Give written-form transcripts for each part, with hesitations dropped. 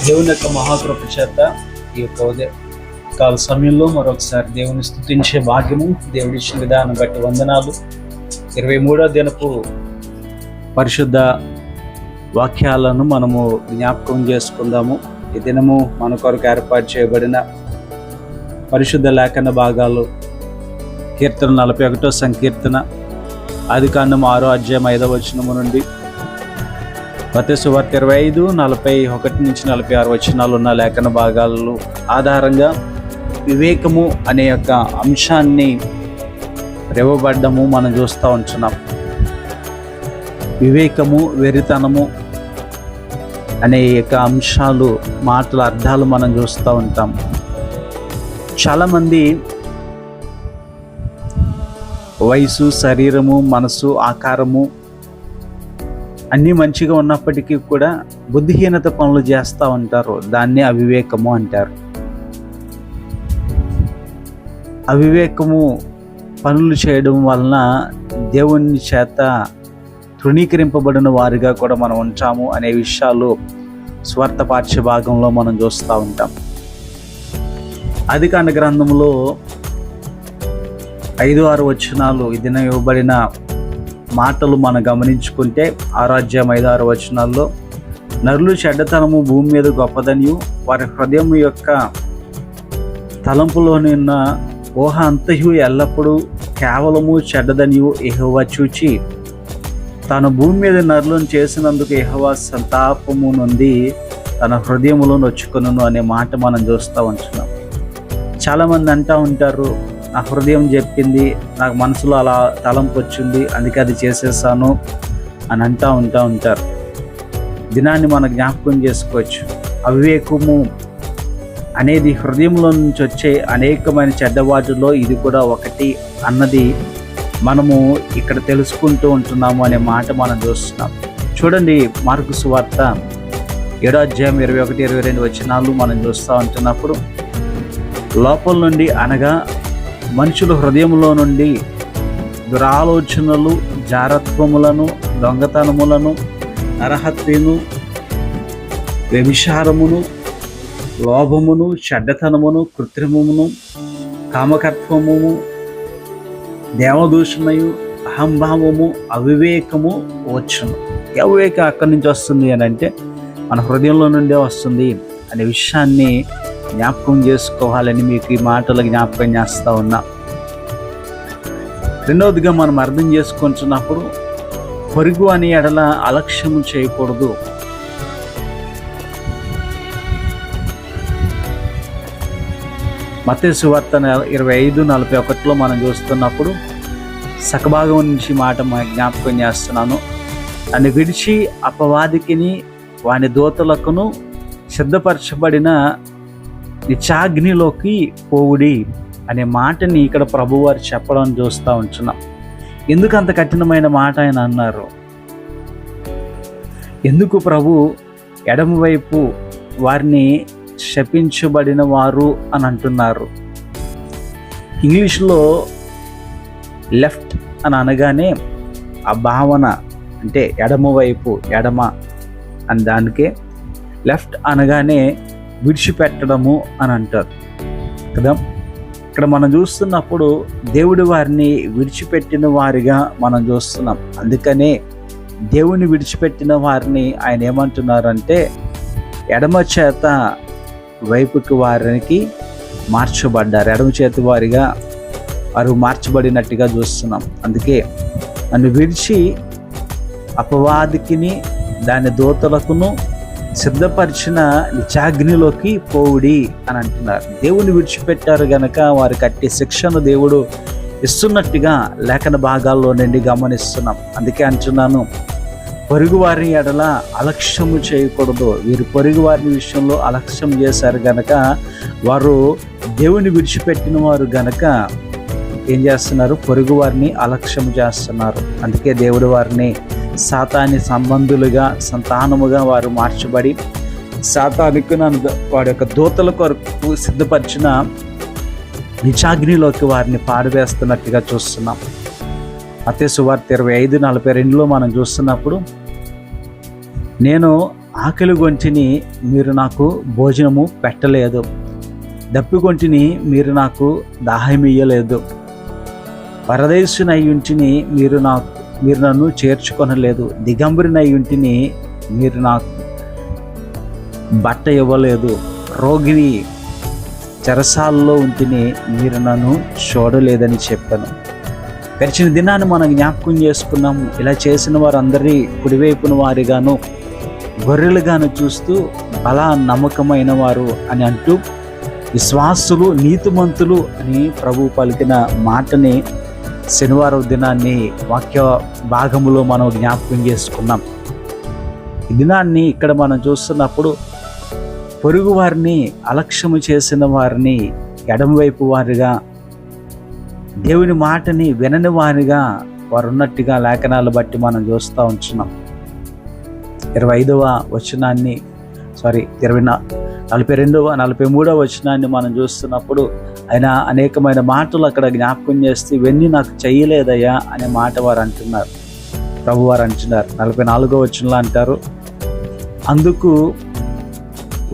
దేవుని యొక్క మహాకృప చేత ఈ యొక్క ఉదయకాల సమయంలో మరొకసారి దేవుని స్తుతించే భాగ్యము దేవుడిచ్చిన విధానం బట్టి వందనాలు. 23వ దినపు పరిశుద్ధ వాక్యాలను మనము జ్ఞాపకం చేసుకుందాము. ఈ దినము మన కొరకు ఏర్పాటు చేయబడిన పరిశుద్ధ లేఖన భాగాలు కీర్తన 41వ సంకీర్తన, ఆదికాండము 6వ అధ్యాయం 5వ వచనము నుండి మత్తయి సువార్త 25:41-46 వచనాలు ఉన్న లేఖన భాగాలు ఆధారంగా వివేకము అనే యొక్క అంశాన్ని రేవబడ్డము మనం చూస్తూ ఉంటున్నాం. వివేకము, వెరితనము అనే యొక్క అంశాలు, మాటల అర్థాలు మనం చూస్తూ ఉంటాం. చాలామంది వయసు, శరీరము, మనసు, ఆకారము అన్నీ మంచిగా ఉన్నప్పటికీ కూడా బుద్ధిహీనత పనులు చేస్తూ ఉంటారు. దాన్ని అవివేకము అంటారు. అవివేకము పనులు చేయడం వలన దేవుని చేత తృణీకరింపబడిన వారిగా కూడా మనం ఉంటాము అనే విషయాలు స్వార్థ పాఠ్య భాగంలో మనం చూస్తూ ఉంటాం. ఆదికాండ గ్రంథంలో 5-6 వచనాలు ఈ దినం ఇవ్వబడిన మాటలు మనం గమనించుకుంటే 6వ అధ్యాయం 5-6 వచనాల్లో, నరులు చెడ్డతనము భూమి మీద గొప్పదనియు వారి హృదయం యొక్క తలంపులోని ఉన్న ఊహ అంతయు ఎల్లప్పుడూ కేవలము చెడ్డదనియు యెహోవా చూచి తాను భూమి మీద నరులను చేసినందుకు యెహోవా సంతాపము నుండి తన హృదయములో నొచ్చుకొనును అనే మాట మనం చూస్తూ ఉంటున్నాం. చాలామంది అంటూ ఉంటారు, నా హృదయం చెప్పింది, నాకు మనసులో అలా తలంపు వచ్చింది, అందుకే అది చేసేసాను అని అంటూ ఉంటారు. దినాన్ని మనం జ్ఞాపకం చేసుకోవచ్చు. అవివేకము అనేది హృదయంలో నుంచి వచ్చే అనేకమైన చెడ్డవాటిలో ఇది కూడా ఒకటి అన్నది మనము ఇక్కడ తెలుసుకుంటూ ఉంటున్నాము అనే మాట మనం చూస్తున్నాం. చూడండి, మార్కు సువార్త 7వ అధ్యాయం 21-22 వచనాలు మనం చూస్తూ ఉంటున్నప్పుడు, లోపల నుండి అనగా మనుషుల హృదయంలో నుండి దురాలోచనలు, జారత్వములను, దొంగతనములను, నరహత్యను, వ్యభిచారమును, లోభమును, చెడ్డతనమును, కృత్రిమమును, కామకత్వము, దేవదూషణయు, అహంభావము, అవివేకము వచ్చును. అవివేకం అక్కడి నుంచి వస్తుంది అని అంటే మన హృదయంలో నుండే వస్తుంది అనే విషయాన్ని జ్ఞాపకం చేసుకోవాలని మీకు ఈ మాటలు జ్ఞాపకం చేస్తూ ఉన్నా. రెండవదిగా మనం అర్థం చేసుకుంటున్నప్పుడు, పొరుగు అని ఎడల అలక్ష్యము చేయకూడదు. మత్తయి సువార్త 25:41 మనం చూస్తున్నప్పుడు సగభాగం నుంచి మాట జ్ఞాపకం చేస్తున్నాను. నన్ను విడిచి అపవాదికిని వాని దూతలకును సిద్ధపరచబడిన నిత్యాగ్నిలోకి పోవుడి అనే మాటని ఇక్కడ ప్రభువారు చెప్పడం చూస్తూ ఉంటున్నాం. ఎందుకు అంత కఠినమైన మాట ఆయన అన్నారు? ఎందుకు ప్రభు ఎడమవైపు వారిని శపించబడిన వారు అని అంటున్నారు? ఇంగ్లీష్లో లెఫ్ట్ అని అనగానే ఆ భావన అంటే ఎడమవైపు, ఎడమ అని దానికే లెఫ్ట్ అనగానే విడిచిపెట్టడము అని అంటారు కదా. ఇక్కడ మనం చూస్తున్నప్పుడు దేవుడి వారిని విడిచిపెట్టిన వారిగా మనం చూస్తున్నాం. అందుకనే దేవుని విడిచిపెట్టిన వారిని ఆయన ఏమంటున్నారంటే ఎడమ చేత వైపుకి వారికి మార్చబడ్డారు. ఎడమ చేతి వారిగా వారు మార్చబడినట్టుగా చూస్తున్నాం. అందుకే నన్ను విడిచి అపవాదికిని దాని దూతలకును సిద్ధపరిచిన నిత్యాగ్నిలోకి పోవుడి అని అంటున్నారు. దేవుని విడిచిపెట్టారు గనక వారికి కట్టి శిక్షను దేవుడు ఇస్తున్నట్టుగా లేఖన భాగాల్లో నుండి గమనిస్తున్నాం. అందుకే అంటున్నాను, పొరుగు వారి ఎడల అలక్ష్యము చేయకూడదు. వీరు పొరుగు వారి విషయంలో అలక్ష్యం చేశారు గనక వారు దేవుని విడిచిపెట్టిన వారు గనక ఏం చేస్తున్నారు? పొరుగు వారిని అలక్ష్యం చేస్తున్నారు. అందుకే దేవుడు వారిని సాతాని సంబంధులుగా, సంతానముగా వారు మార్చబడి సాతానికి వాడి యొక్క దూతల కొరకు సిద్ధపరిచిన నిత్యాగ్నిలోకి వారిని పారవేస్తున్నట్టుగా చూస్తున్నాం. మత్తయి సువార్త 25:42 మనం చూస్తున్నప్పుడు, నేను ఆకలిగొంటిని, మీరు నాకు భోజనము పెట్టలేదు. దప్పిగొంటిని, మీరు నాకు దాహమియ్యలేదు. పరదేశునయ్యుంటిని, మీరు నన్ను చేర్చుకొనలేదు. దిగంబరినయ్యుంటిని, మీరు నాకు బట్ట ఇవ్వలేదు. రోగిని, చెరసాలలో ఉంటిని, మీరు నన్ను చూడలేదని చెప్పాను. గడిచిన దినాన్ని మనం జ్ఞాపకం చేసుకున్నాము. ఇలా చేసిన వారందరి కుడివైపున వారిగాను, గొర్రెలుగాను చూస్తూ బలా నమ్మకమైన వారు అని అంటూ విశ్వాసులు, నీతిమంతులు అని ప్రభు పలికిన మాటని శనివారం దినాన్ని వాక్య భాగములో మనం జ్ఞాపకం చేసుకున్నాం. ఈ దినాన్ని ఇక్కడ మనం చూస్తున్నప్పుడు పొరుగు వారిని అలక్ష్యము చేసిన వారిని, ఎడమవైపు వారిగా, దేవుని మాటని వినని వారిగా వారు ఉన్నట్టుగా లేఖనాలు బట్టి మనం చూస్తూ ఉంటున్నాం. 42వ వచనాన్ని 43వ వచనాన్ని మనం చూస్తున్నప్పుడు ఆయన అనేకమైన మాటలు అక్కడ జ్ఞాపకం చేస్తూ, ఇవన్నీ నాకు చెయ్యలేదయ్యా అనే మాట వారు అంటున్నారు, ప్రభు వారు అంటున్నారు. 44వ వచనంలో అంటారు, అందుకు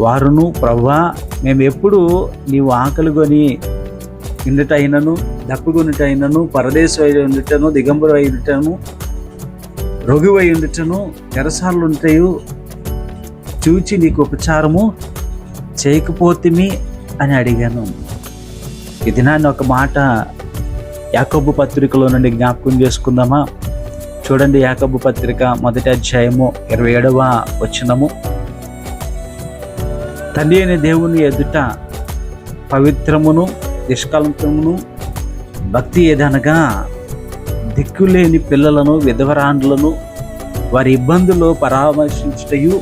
వారును, ప్రభువా, మేము ఎప్పుడు నీవు ఆకలిగొని ఇండుటైనను, దప్పుకొనుటైనను, పరదేశం అయి ఉండుటను, దిగంబరు అయి ఉండుటను, రోగివై ఉండుటను, చెరసాలు ఉంటాయు చూచి నీకు ఉపచారము చేయకపోతిమి అని అడిగాను. ఈ దినాన్ని ఒక మాట యాకోబు పత్రికలో నుండి జ్ఞాపకం చేసుకుందామా? చూడండి, యాకోబు పత్రిక 1వ అధ్యాయము 27వ వచనము. తండ్రి అయిన దేవుని ఎదుట పవిత్రమును నిష్కలంకమును భక్తి ఏదనగా దిక్కులేని పిల్లలను, విధవరాండ్లను వారి ఇబ్బందులు పరామర్శించుటయు,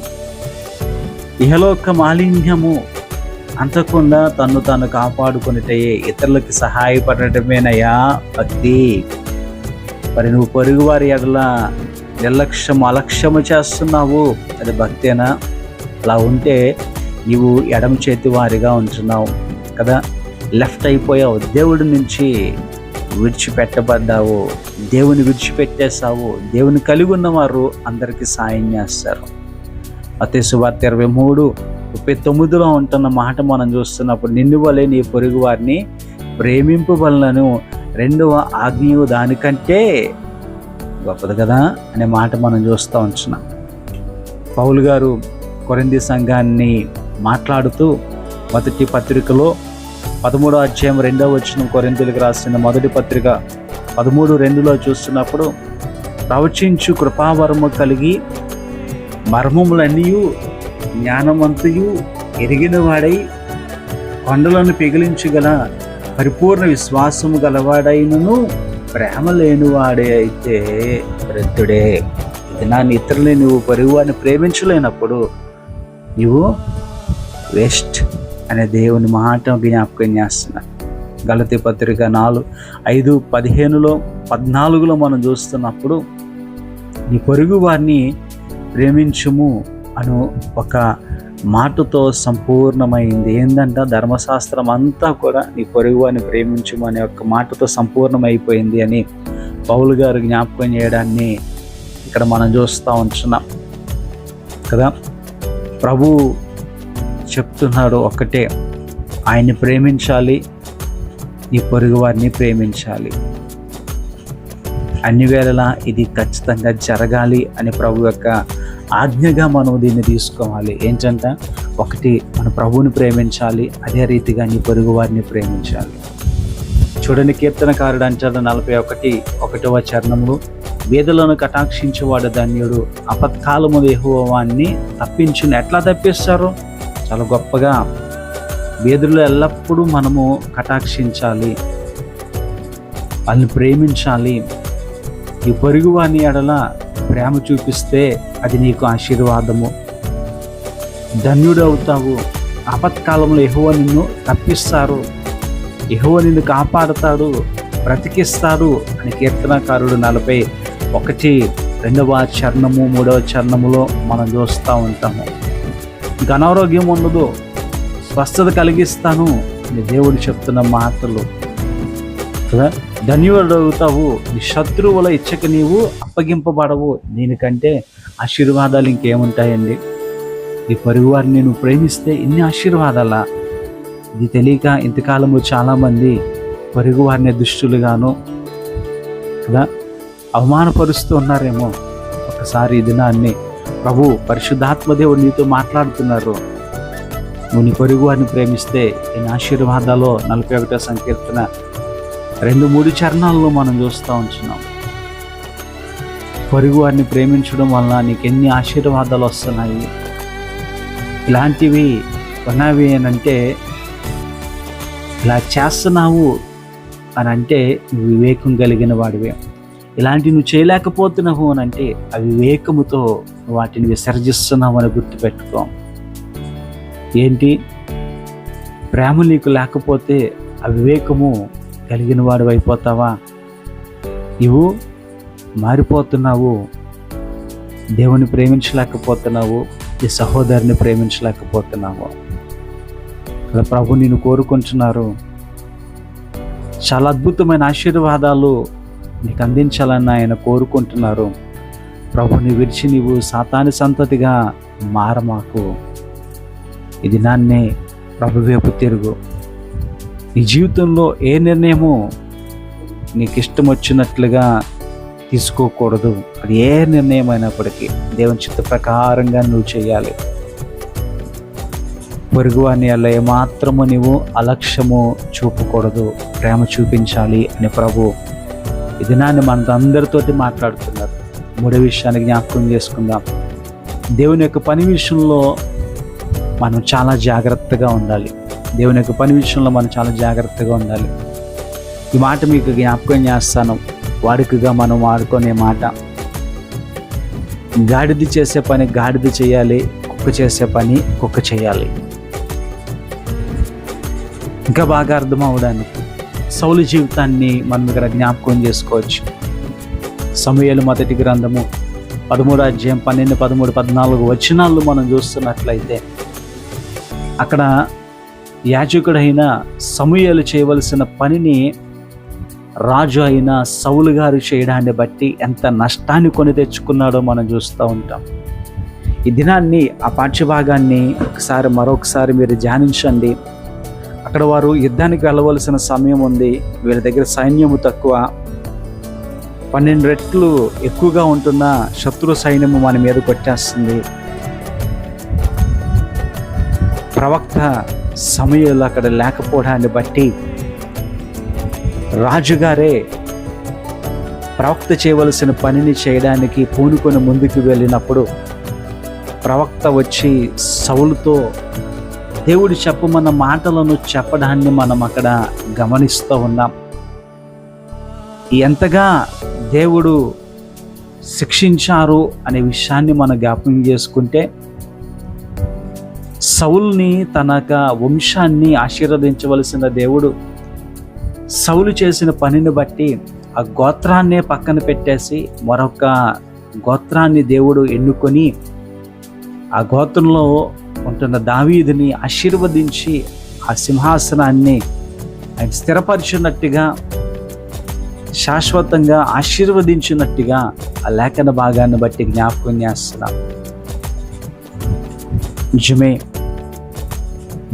ఇహలోక మాలిన్యము అంతకుండా తన్ను తాను కాపాడుకునేటయే ఇతరులకు సహాయపడటమేనయ్యా భక్తి. మరి నువ్వు పొరుగు వారి ఎడల అలక్ష్యము చేస్తున్నావు, అది భక్తేనా? అలా ఉంటే నీవు ఎడమ చేతి వారిగా ఉంటున్నావు కదా, లెఫ్ట్ అయిపోయావు, దేవుడి నుంచి విడిచిపెట్టబడ్డావు, దేవుని విడిచిపెట్టేశావు. దేవుని కలిగి ఉన్నవారు అందరికీ సాయం చేస్తారు. మత్తయి సువార్త 23:39లో ఉంటున్న మాట మనం చూస్తున్నప్పుడు, నిన్ను వలె నీ పొరుగు వారిని ప్రేమింపవలనను రెండవ ఆజ్ఞయు దానికంటే గొప్పది కదా అనే మాట మనం చూస్తూ ఉంటున్నాం. పౌలు గారు కొరింథీ సంఘాన్ని మాట్లాడుతూ మొదటి పత్రికలో 13వ అధ్యాయం 2వ వచనం, కొరింథీయులకు రాసిన మొదటి పత్రిక 13:2లో చూస్తున్నప్పుడు, ప్రవచించు కృపావరము కలిగి మర్మములన్నీయు జ్ఞానవంతుయు ఎరిగిన వాడై కొండలను పిగిలించగల పరిపూర్ణ విశ్వాసము గలవాడైనను ప్రేమ లేనివాడే అయితే వృద్ధుడే. ఇది నాన్న ఇతరులని నువ్వు పొరుగువాడిని ప్రేమించలేనప్పుడు నీవు వేస్ట్ అనే దేవుని మాట జ్ఞాపకం చేస్తున్నా. గలతీ పత్రిక 5:15-14లో మనం చూస్తున్నప్పుడు, నీ పొరుగు వారిని ప్రేమించుము అను ఒక మాటతో సంపూర్ణమైంది. ఏంటంట, ధర్మశాస్త్రం అంతా కూడా నీ పొరుగు వారిని ప్రేమించుము అనే ఒక మాటతో సంపూర్ణమైపోయింది అని పౌలు గారు జ్ఞాపకం చేయడాన్ని ఇక్కడ మనం చూస్తూ ఉంటున్నాం కదా. ప్రభు చెప్తున్నాడు ఒకటే, ఆయన్ని ప్రేమించాలి, నీ పొరుగు వారిని ప్రేమించాలి. అన్ని వేళలా ఇది ఖచ్చితంగా జరగాలి అని ప్రభు యొక్క ఆజ్ఞగా మనం దీన్ని తీసుకోవాలి. ఏంటంట, ఒకటి మన ప్రభువుని ప్రేమించాలి, అదే రీతిగా నీ పొరుగు వారిని ప్రేమించాలి. చూడండి, కీర్తనకారుడు అంటాడు 41:1వ చరణంలో, వేదలను కటాక్షించేవాడు ధన్యుడు, ఆపత్కాలము యెహోవాని తప్పించును. ఎట్లా తప్పిస్తారు? చాలా గొప్పగా. వేదులు ఎల్లప్పుడూ మనము కటాక్షించాలి, వాళ్ళని ప్రేమించాలి. ఈ పొరుగు వాని ఎడల ప్రేమ చూపిస్తే అది నీకు ఆశీర్వాదము, ధన్యుడు అవుతావు. ఆపత్కాలంలో యెహోవా నిన్ను తప్పిస్తారు, యెహోవా నిన్ను కాపాడుతాడు, బ్రతికిస్తాడు అని కీర్తనకారుడు 41:2వ చరణము 3వ చరణములో మనం చూస్తూ ఉంటాము. ఇంకా అనారోగ్యం ఉండదు, స్వస్థత కలిగిస్తాను అని దేవుడు చెప్తున్న మాటలు కదా. ధన్యుడు అవుతావు, నీ శత్రువుల ఇచ్చక నీవు అప్పగింపబడవు. దీనికంటే ఆశీర్వాదాలు ఇంకేముంటాయండి? నీ పొరుగు వారిని నువ్వు ప్రేమిస్తే ఇన్ని ఆశీర్వాదాలా? ఇది తెలియక ఇంతకాలము చాలామంది పొరుగు వారిని దుష్టులుగాను కదా అవమానపరుస్తూ ఉన్నారేమో. ఒకసారి ఈ దినాన్ని ప్రభు పరిశుద్ధాత్మ దేవుడు నీతో మాట్లాడుతున్నారు. నువ్వు నీ పొరుగు వారిని ప్రేమిస్తే ఎన్ని ఆశీర్వాదాలో 41వ సంకీర్తన 2-3 చరణాల్లో మనం చూస్తూ ఉంటున్నాం. పొరుగు వారిని ప్రేమించడం వలన నీకు ఎన్ని ఆశీర్వాదాలు వస్తున్నాయి. ఇలాంటివి ఉన్నవి అంటే, ఇలా చేస్తున్నావు అని అంటే నువ్వు వివేకం కలిగిన వాడివే. ఇలాంటివి నువ్వు చేయలేకపోతున్నావు అని అంటే అవివేకముతో వాటిని విసర్జిస్తున్నావు అని గుర్తుపెట్టుకో. ఏంటి, ప్రేమ నీకు లేకపోతే అవివేకము కలిగిన వాడు అయిపోతావా? నువ్వు మారిపోతున్నావు, దేవుని ప్రేమించలేకపోతున్నావు, ఈ సహోదరుని ప్రేమించలేకపోతున్నావు. అలా ప్రభు నిన్ను కోరుకుంటున్నారు. చాలా అద్భుతమైన ఆశీర్వాదాలు నీకు అందించాలని ఆయన కోరుకుంటున్నారు. ప్రభుని విడిచి నీవు సాతాను సంతతిగా మారమాకు. ఈ దినాన్నే ప్రభు వైపు తిరుగు. నీ జీవితంలో ఏ నిర్ణయము నీకు ఇష్టం వచ్చినట్లుగా తీసుకోకూడదు. అది ఏ నిర్ణయం అయినప్పటికీ దేవుని చిత్త ప్రకారంగా నువ్వు చేయాలి. పొరుగువాని అలా ఏమాత్రము నీవు అలక్ష్యము చూపకూడదు, ప్రేమ చూపించాలి అని ప్రభు ఈ దినాన్ని మనతో అందరితోటి మాట్లాడుతున్నారు. 3వ విషయాన్ని జ్ఞాపకం చేసుకుందాం. దేవుని యొక్క పని విషయంలో మనం చాలా జాగ్రత్తగా ఉండాలి. దేవుని యొక్క పని విషయంలో మనం చాలా జాగ్రత్తగా ఉండాలి. ఈ మాట మీకు జ్ఞాపకం చేస్తాను. వాడుకగా మనం వాడుకునే మాట. గాడిద చేసే పని గాడిద చేయాలి, కుక్క చేసే పని కుక్క చేయాలి. ఇంకా బాగా అర్థం అవడానికి సౌలు జీవితాన్ని మనం ఇక్కడ జ్ఞాపకం చేసుకోవచ్చు. సమూయేలు మొదటి గ్రంథము 13వ అధ్యాయం 12, 13, 14 వచనాలు మనం చూస్తున్నట్లయితే అక్కడ యాజకుడైన సమూయేలు చేయవలసిన పనిని రాజు అయిన సౌలు గారు చేయడాన్ని బట్టి ఎంత నష్టాన్ని కొని తెచ్చుకున్నాడో మనం చూస్తూ ఉంటాం. ఈ దినాన్ని ఆ పాఠ్యభాగాన్ని మరొకసారి మీరు ధ్యానించండి. అక్కడ వారు యుద్ధానికి వెళ్ళవలసిన సమయం ఉంది. వీళ్ళ దగ్గర సైన్యము తక్కువ, 12 రెట్లు ఎక్కువగా ఉంటున్న శత్రు సైన్యము మన మీద కొట్టేస్తుంది. ప్రవక్త సమూయేలు అక్కడ లేకపోవడాన్ని బట్టి రాజుగారే ప్రవక్త చేయవలసిన పనిని చేయడానికి పూనుకొని ముందుకు వెళ్ళినప్పుడు ప్రవక్త వచ్చి సౌలుతో దేవుడు చెప్పమన్న మాటలను చెప్పడాన్ని మనం అక్కడ గమనిస్తూ ఉన్నాం. ఎంతగా దేవుడు శిక్షించారు అనే విషయాన్ని మనం జ్ఞాపకం చేసుకుంటే, సౌలుని తన వంశాన్ని ఆశీర్వదించవలసిన దేవుడు సౌలు చేసిన పనిని బట్టి ఆ గోత్రాన్నే పక్కన పెట్టేసి మరొక గోత్రాన్ని దేవుడు ఎన్నుకొని ఆ గోత్రంలో ఉంటున్న దావీదుని ఆశీర్వదించి ఆ సింహాసనాన్ని ఆయన స్థిరపరిచినట్టుగా, శాశ్వతంగా ఆశీర్వదించినట్టుగా ఆ లేఖన భాగాన్ని బట్టి జ్ఞాపకం చేస్తున్నాం. నిజమే,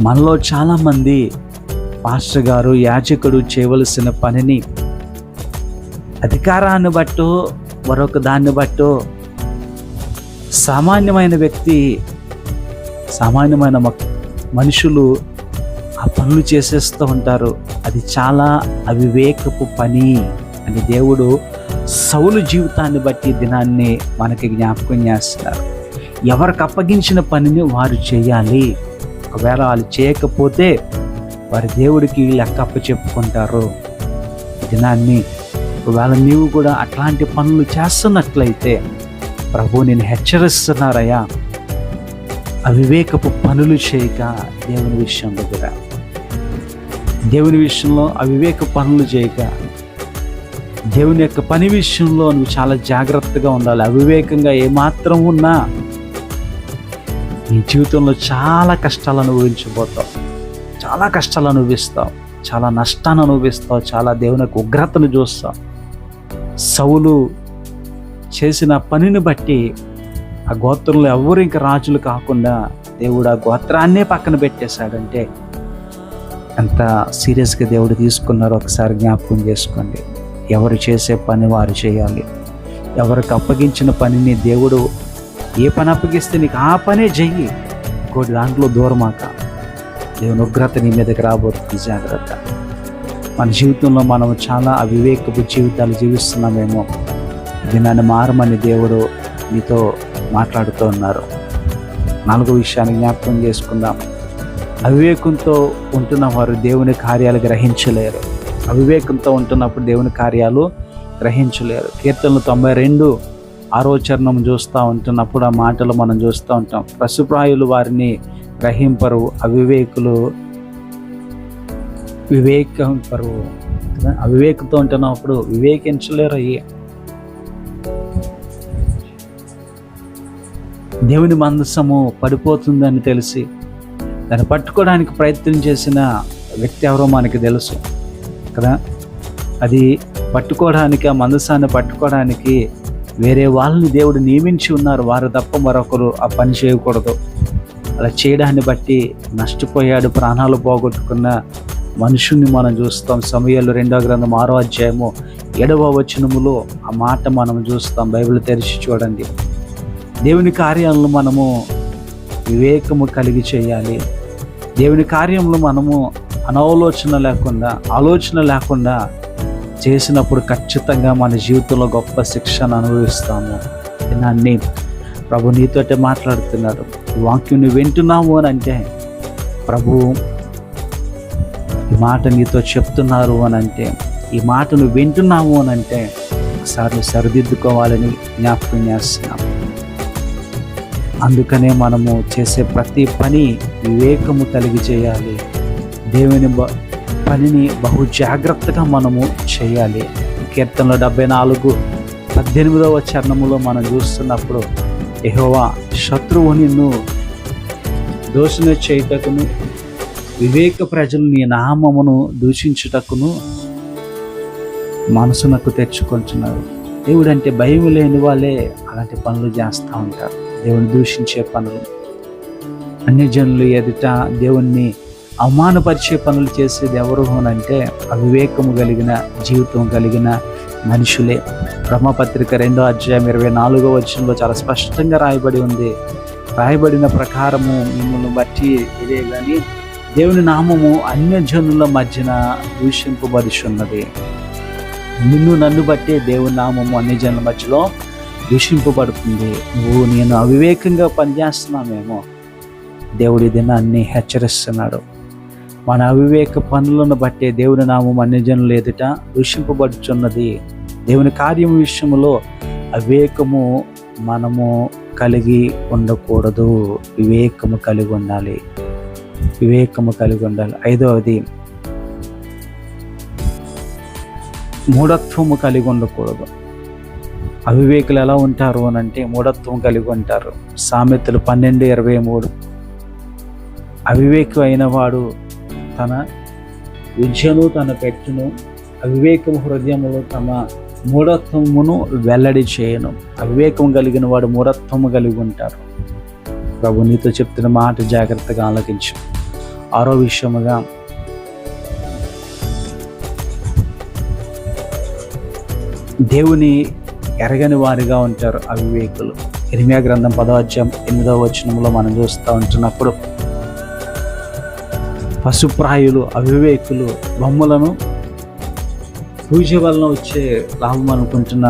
మనలో చాలామంది పాస్టర్ గారు, యాజకుడు చేయవలసిన పనిని అధికారాన్ని బట్టో మరొక దాన్ని బట్టో సామాన్యమైన వ్యక్తి, సామాన్యమైన మనుషులు ఆ పనులు చేసేస్తూ ఉంటారు. అది చాలా అవివేకపు పని అని దేవుడు సౌలు జీవితాన్ని బట్టి దినాన్ని మనకి జ్ఞాపకం చేస్తున్నారు. ఎవరికి అప్పగించిన పనిని వారు చేయాలి. ఒకవేళ వాళ్ళు చేయకపోతే వారి దేవుడికి లెక్క అప్పచెప్పుకుంటారు. దినాన్ని ఒకవేళ నీవు కూడా అట్లాంటి పనులు చేస్తున్నట్లయితే ప్రభు నేను హెచ్చరిస్తున్నారయ్యా, అవివేకపు పనులు చేయక దేవుని విషయం దగ్గర, దేవుని విషయంలో అవివేక పనులు చేయక, దేవుని యొక్క పని విషయంలో నువ్వు చాలా జాగ్రత్తగా ఉండాలి. అవివేకంగా ఏమాత్రం ఉన్నా నీ జీవితంలో చాలా కష్టాలు అనుభవించబోతావు, చాలా కష్టాలు అనుభవిస్తావు, చాలా నష్టాన్ని అనుభవిస్తావు, చాలా దేవుని యొక్క ఉగ్రతను చూస్తావు. సౌలు చేసిన పనిని బట్టి ఆ గోత్రంలో ఎవరు ఇంకా రాజులు కాకుండా దేవుడు ఆ గోత్రాన్నే పక్కన పెట్టేశాడంటే ఎంత సీరియస్గా దేవుడు తీసుకున్నారో ఒకసారి జ్ఞాపకం చేసుకోండి. ఎవరు చేసే పని వారు చేయాలి. ఎవరికి అప్పగించిన పనిని దేవుడు ఏ పని అప్పగిస్తే నీకు ఆ పనే చెయ్యి, ఇంకోటి దాంట్లో దూరమాక. దేవుని ఉగ్రత నీ మీదకి రాబోతుంది, జాగ్రత్త. మన జీవితంలో మనం చాలా అవివేకపు జీవితాలు జీవిస్తున్నామేమో. ఇది నన్ను మారమని దేవుడు మీతో మాట్లాడుతూ ఉన్నారు. 4వ విషయాన్ని జ్ఞాపకం చేసుకుందాం. అవివేకంతో ఉంటున్న వారు దేవుని కార్యాలు గ్రహించలేరు. అవివేకంతో ఉంటున్నప్పుడు దేవుని కార్యాలు గ్రహించలేరు. కీర్తనలు 92 చరణం చూస్తూ ఉంటున్నప్పుడు ఆ మాటలు మనం చూస్తూ ఉంటాం. పశుప్రాయులు వారిని గ్రహింపరు, అవివేకులు వివేకంపరు. అవివేకంతో ఉంటున్నప్పుడు వివేకించలేరు. దేవుని మందసము పడిపోతుందని తెలిసి దాన్ని పట్టుకోవడానికి ప్రయత్నం చేసిన వ్యక్తి ఎవరో మనకి తెలుసు కదా. అది పట్టుకోవడానికి, ఆ మందసాన్ని పట్టుకోవడానికి వేరే వాళ్ళని దేవుడు నియమించి ఉన్నారు. వారు తప్ప మరొకరు ఆ పని చేయకూడదు. అలా చేయడాన్ని బట్టి నష్టపోయాడు, ప్రాణాలు పోగొట్టుకున్న మనుషుల్ని మనం చూస్తాం. సమూయేలు 2వ గ్రంథం 6వ అధ్యాయము 7వ వచనములో ఆ మాట మనం చూస్తాం. బైబిల్ తెరిచి చూడండి. దేవుని కార్యాలను మనము వివేకము కలిగి చేయాలి. దేవుని కార్యంలో మనము ఆలోచన లేకుండా చేసినప్పుడు ఖచ్చితంగా మన జీవితంలో గొప్ప శిక్షను అనుభవిస్తాము. దాన్ని ప్రభు నీతోటే మాట్లాడుతున్నాడు. ఈ వాక్యం నువ్వు వింటున్నావు అని అంటే, ప్రభు ఈ మాట నీతో చెప్తున్నారు అని అంటే, ఈ మాట నువ్వు వింటున్నావు అని అంటే ఒకసారి సరిదిద్దుకోవాలని జ్ఞాపకం చేస్తున్నాం. అందుకనే మనము చేసే ప్రతి పని వివేకము కలిగి చేయాలి. దేవుని పనిని బహు జాగ్రత్తగా మనము చేయాలి. కీర్తనలో 74:18 చరణములో మనం చూస్తున్నప్పుడు, యెహోవా శత్రువు నిన్ను దూషణ చేయుటకును, వివేక ప్రజలు నీ నామమును దూషించుటకును మనసునకు తెచ్చుకుంటున్నారు. దేవుడు అంటే భయం లేని వాళ్ళే అలాంటి పనులు చేస్తూ ఉంటారు. దేవుని దూషించే పనులు, అన్యజనులు ఎదుట దేవుణ్ణి అవమానపరిచే పనులు చేసేది ఎవరు అంటే అవివేకము కలిగిన జీవితం కలిగిన మనుషులే. బ్రహ్మపత్రిక 2వ అధ్యాయం 24వ వచనంలో చాలా స్పష్టంగా రాయబడి ఉంది. రాయబడిన ప్రకారము మిమ్మల్ని బట్టి ఇదే కానీ దేవుని నామము అన్యజనుల మధ్యన దూషింపబడుచున్నది. నిన్ను నన్ను బట్టే దేవుని నామము అన్యజనుల మధ్యలో దూషింపబడుతుంది. నేను అవివేకంగా పనిచేస్తున్నామేమో. దేవుడి దినాన్ని హెచ్చరిస్తున్నాడు. మన అవివేక పనులను బట్టే దేవుని నామం అన్యజనులు ఎదుట దూషింపబడుచున్నది. దేవుని కార్యం విషయంలో అవివేకము మనము కలిగి ఉండకూడదు. వివేకము కలిగి ఉండాలి. 5వది మూఢత్వము కలిగి ఉండకూడదు. అవివేకులు ఎలా ఉంటారు అని అంటే మూఢత్వం కలిగి ఉంటారు. సామెతలు 12:23 అవివేకం అయిన వాడు తన విద్యను తన పెట్టును, అవివేకము హృదయములో తమ మూఢత్వమును వెల్లడి చేయను. అవివేకం కలిగిన వాడు మూఢత్వము కలిగి ఉంటారు. ప్రభు నీతో చెప్తున్న మాట జాగ్రత్తగా ఆలకించు. 6వ విషయముగా దేవుని ఎరగని వారిగా ఉంటారు అవివేకులు. ఇర్మియా గ్రంథం 10వ అధ్యాయం 8వ వచనంలో మనం చూస్తూ ఉంటున్నప్పుడు, పశుప్రాయులు అవివేకులు బొమ్మలను పూజ వలన వచ్చే లాభం అనుకుంటున్న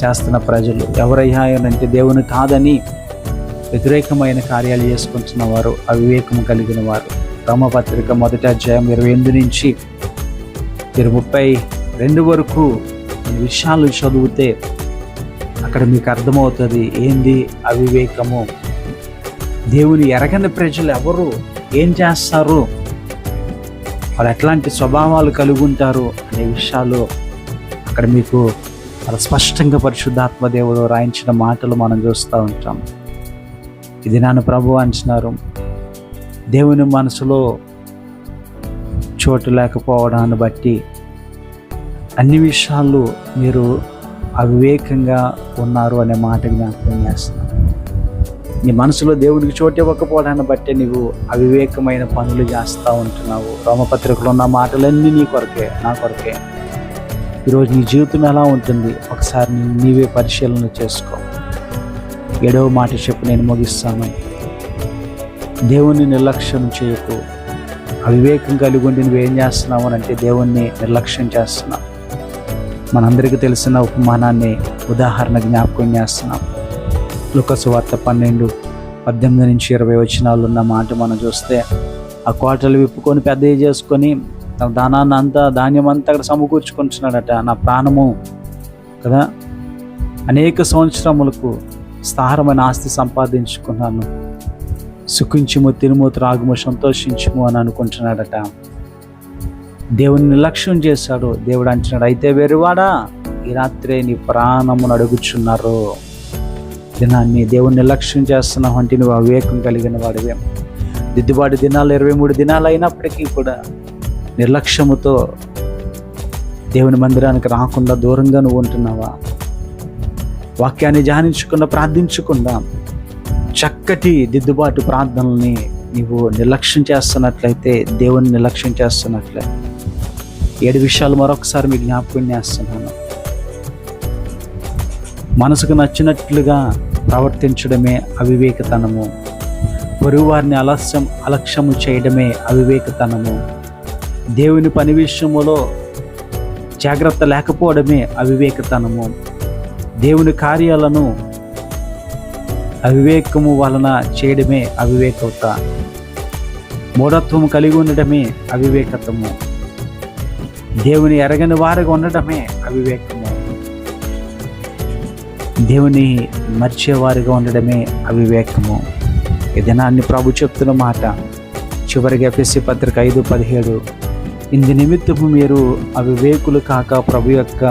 చేస్తున్న ప్రజలు ఎవరయ్యా అంటే దేవుని కాదని వ్యతిరేకమైన కార్యాలు చేసుకుంటున్న వారు, అవివేకము కలిగిన వారు. బ్రహ్మపత్రిక 1వ అధ్యాయం 28 నుంచి 32 వరకు విషయాలు చదివితే అక్కడ మీకు అర్థమవుతుంది ఏంది అవివేకము. దేవుని ఎరగని ప్రజలు ఎవరు, ఏం చేస్తారు, వాళ్ళు ఎట్లాంటి స్వభావాలు కలిగి ఉంటారు అనే విషయాలు అక్కడ మీకు చాలా స్పష్టంగా పరిశుద్ధాత్మ దేవుడు రాయించిన మాటలు మనం చూస్తూ ఉంటాం. ఇది నన్ను ప్రభు అంటున్నారు, దేవుని మనసులో చోటు లేకపోవడాన్ని బట్టి అన్ని విషయాలు మీరు అవివేకంగా ఉన్నారు అనే మాట జ్ఞాపకం చేస్తున్నారు. నీ మనసులో దేవునికి చోటు ఇవ్వకపోవడాన్ని బట్టి నీవు అవివేకమైన పనులు చేస్తూ ఉంటున్నావు. రోమపత్రికలో ఉన్న మాటలన్నీ నీ కొరకే, నా కొరకే. ఈరోజు నీ జీవితం ఎలా ఉంటుంది ఒకసారి నీవే పరిశీలన చేసుకో. 7వ మాట చెప్పి నేను ముగిస్తాను. దేవుణ్ణి నిర్లక్ష్యం చేయకు. అవివేకం కలిగి ఉండి నువ్వేం చేస్తున్నావు అని అంటే దేవుణ్ణి నిర్లక్ష్యం చేస్తున్నావు. మనందరికీ తెలిసిన ఉపమానాన్ని ఉదాహరణ జ్ఞాపకం చేస్తున్నాం. లూకా సువార్త 12:18-20 వచనాలు ఉన్న మాట మనం చూస్తే, ఆ కోటలు విప్పుకొని పెద్దవి చేసుకొని తన ధాన్యం అంతా అక్కడ సమకూర్చుకుంటున్నాడట. నా ప్రాణము కదా, అనేక సంవత్సరములకు స్థారమైన ఆస్తి సంపాదించుకున్నాను, సుఖించుము, తినుము, త్రాగుము, సంతోషించుము అని అనుకుంటున్నాడట. దేవుని నిర్లక్ష్యం చేశాడు. దేవుడు అంటున్నాడు, అయితే వెర్రివాడా, ఈ రాత్రే నీ ప్రాణమును అడుగుచున్నారు. దినాన్ని దేవుని నిర్లక్ష్యం చేస్తున్నావు అంటే నువ్వు అవివేకం కలిగిన వాడివే. దిద్దుబాటు దినాలు 23 దినాలు అయినప్పటికీ కూడా నిర్లక్ష్యముతో దేవుని మందిరానికి రాకుండా దూరంగా నువ్వు ఉంటున్నావా? వాక్యాన్ని ధ్యానించకుండా, ప్రార్థించకుండా చక్కటి దిద్దుబాటు ప్రార్థనల్ని నీవు నిర్లక్ష్యం చేస్తున్నట్లయితే, దేవుని నిర్లక్ష్యం చేస్తున్నట్లే 7 విషయాలు మరొకసారి మీకు జ్ఞాపకం చేస్తున్నాను. మనసుకు నచ్చినట్లుగా ప్రవర్తించడమే అవివేకతనము. పొరుగు వారిని అలక్ష్యము చేయడమే అవివేకతనము. దేవుని పని విషయములో జాగ్రత్త లేకపోవడమే అవివేకతనము. దేవుని కార్యాలను అవివేకము వలన చేయడమే అవివేకత. మూఢత్వము కలిగి ఉండడమే అవివేకతము. దేవుని ఎరగని వారిగా ఉండడమే అవివేకము. దేవుని మర్చేవారిగా ఉండడమే అవివేకము. ఈ దినాన్ని ప్రభు చెప్తున్న మాట చివరిగా ఎఫెసీ పత్రిక 5:17, ఇందు నిమిత్తము మీరు అవివేకులు కాక ప్రభు యొక్క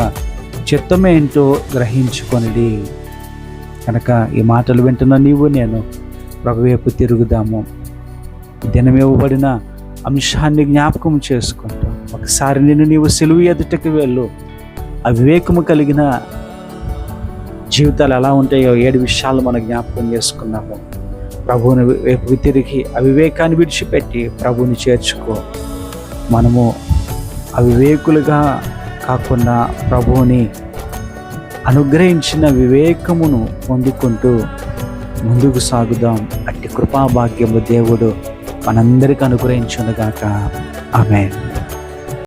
చిత్తమేంటో గ్రహించుకొనిడి. కనుక ఈ మాటలు వింటున్న నీవు నేను ప్రభు వైపు తిరుగుదాము. దినం ఇవ్వబడిన అంశాన్ని జ్ఞాపకం చేసుకుంటూ ఒకసారి నీవు సిలువ ఎదుటకు వెళ్ళు. అవివేకము కలిగిన జీవితాలు ఎలా ఉంటాయో 7 విషయాలు మనం జ్ఞాపకం చేసుకున్నాము. ప్రభువుని వైపు తిరిగి అవివేకాన్ని విడిచిపెట్టి ప్రభువుని చేర్చుకో. మనము అవివేకులుగా కాకుండా ప్రభువుని అనుగ్రహించిన వివేకమును పొందుకుంటూ ముందుకు సాగుదాం. అట్టి కృపాభాగ్యము దేవుడు మనందరికీ అనుగ్రహించునుగాక. ఆమేన్.